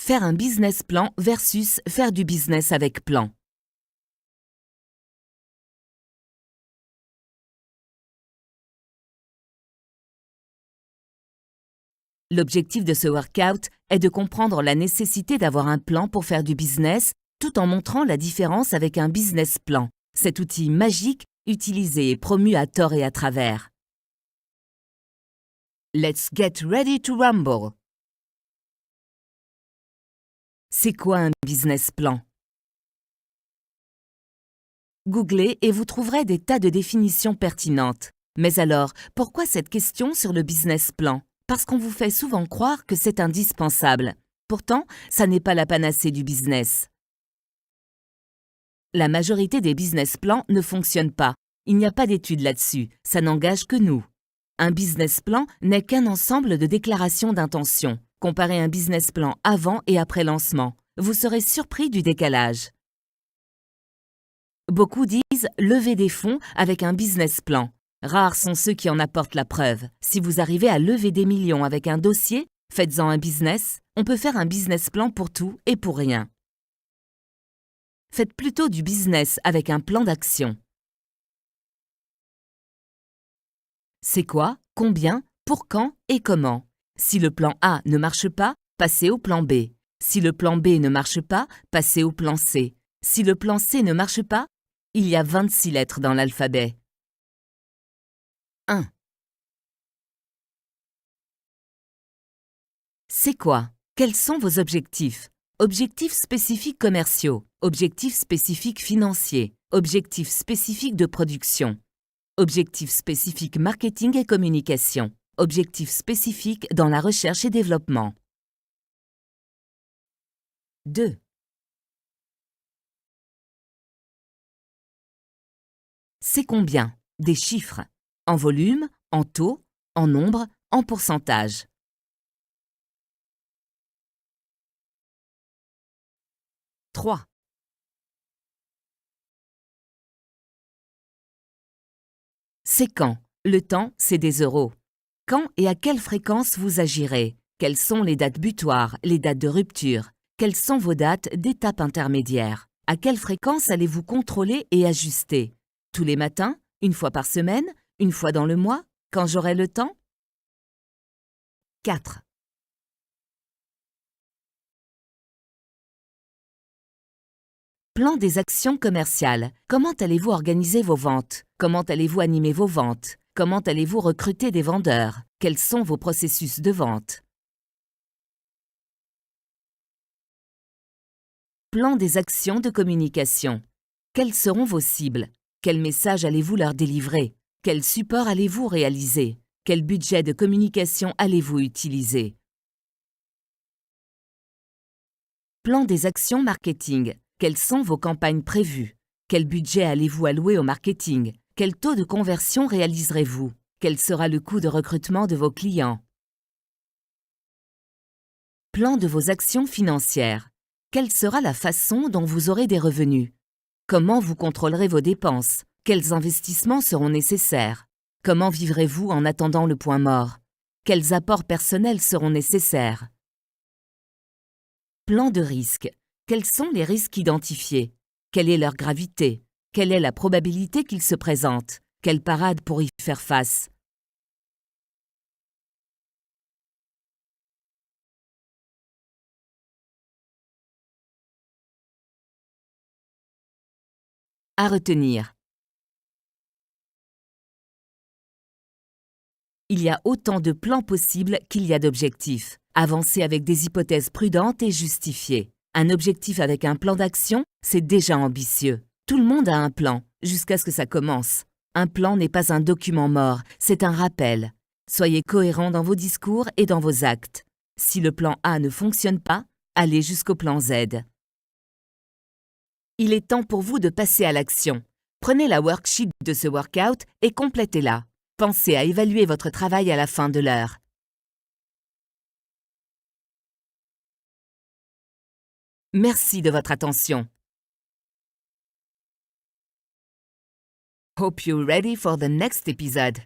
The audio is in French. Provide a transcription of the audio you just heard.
Faire un business plan versus faire du business avec plan. L'objectif de ce workout est de comprendre la nécessité d'avoir un plan pour faire du business, tout en montrant la différence avec un business plan, cet outil magique utilisé et promu à tort et à travers. Let's get ready to rumble. C'est quoi un business plan? Googlez et vous trouverez des tas de définitions pertinentes. Mais alors, pourquoi cette question sur le business plan? Parce qu'on vous fait souvent croire que c'est indispensable. Pourtant, ça n'est pas la panacée du business. La majorité des business plans ne fonctionnent pas. Il n'y a pas d'études là-dessus, ça n'engage que nous. Un business plan n'est qu'un ensemble de déclarations d'intention. Comparez un business plan avant et après lancement. Vous serez surpris du décalage. Beaucoup disent lever des fonds avec un business plan. Rares sont ceux qui en apportent la preuve. Si vous arrivez à lever des millions avec un dossier, faites-en un business. On peut faire un business plan pour tout et pour rien. Faites plutôt du business avec un plan d'action. C'est quoi, combien, pour quand et comment? Si le plan A ne marche pas, passez au plan B. Si le plan B ne marche pas, passez au plan C. Si le plan C ne marche pas, il y a 26 lettres dans l'alphabet. 1. C'est quoi? Quels sont vos objectifs? Objectifs spécifiques commerciaux, objectifs spécifiques financiers, objectifs spécifiques de production, objectifs spécifiques marketing et communication, objectifs spécifiques dans la recherche et développement. 2. C'est combien? Des chiffres. En volume, en taux, en nombre, en pourcentage. 3. C'est quand? Le temps, c'est des euros. Quand et à quelle fréquence vous agirez? Quelles sont les dates butoirs, les dates de rupture? Quelles sont vos dates d'étape intermédiaire? À quelle fréquence allez-vous contrôler et ajuster? Tous les matins? Une fois par semaine? Une fois dans le mois? Quand j'aurai le temps? 4. Plan des actions commerciales. Comment allez-vous organiser vos ventes? Comment allez-vous animer vos ventes? Comment allez-vous recruter des vendeurs? Quels sont vos processus de vente? Plan des actions de communication. Quelles seront vos cibles? Quel message allez-vous leur délivrer? Quel support allez-vous réaliser? Quel budget de communication allez-vous utiliser? Plan des actions marketing. Quelles sont vos campagnes prévues? Quel budget allez-vous allouer au marketing? Quel taux de conversion réaliserez-vous? Quel sera le coût de recrutement de vos clients? Plan de vos actions financières. Quelle sera la façon dont vous aurez des revenus? Comment vous contrôlerez vos dépenses? Quels investissements seront nécessaires? Comment vivrez-vous en attendant le point mort? Quels apports personnels seront nécessaires? Plan de risque. Quels sont les risques identifiés? Quelle est leur gravité? Quelle est la probabilité qu'ils se présentent? Quelle parade pour y faire face? À retenir. Il y a autant de plans possibles qu'il y a d'objectifs. Avancez avec des hypothèses prudentes et justifiées. Un objectif avec un plan d'action, c'est déjà ambitieux. Tout le monde a un plan, jusqu'à ce que ça commence. Un plan n'est pas un document mort, c'est un rappel. Soyez cohérents dans vos discours et dans vos actes. Si le plan A ne fonctionne pas, allez jusqu'au plan Z. Il est temps pour vous de passer à l'action. Prenez la worksheet de ce workout et complétez-la. Pensez à évaluer votre travail à la fin de l'heure. Merci de votre attention. Hope you're ready for the next episode.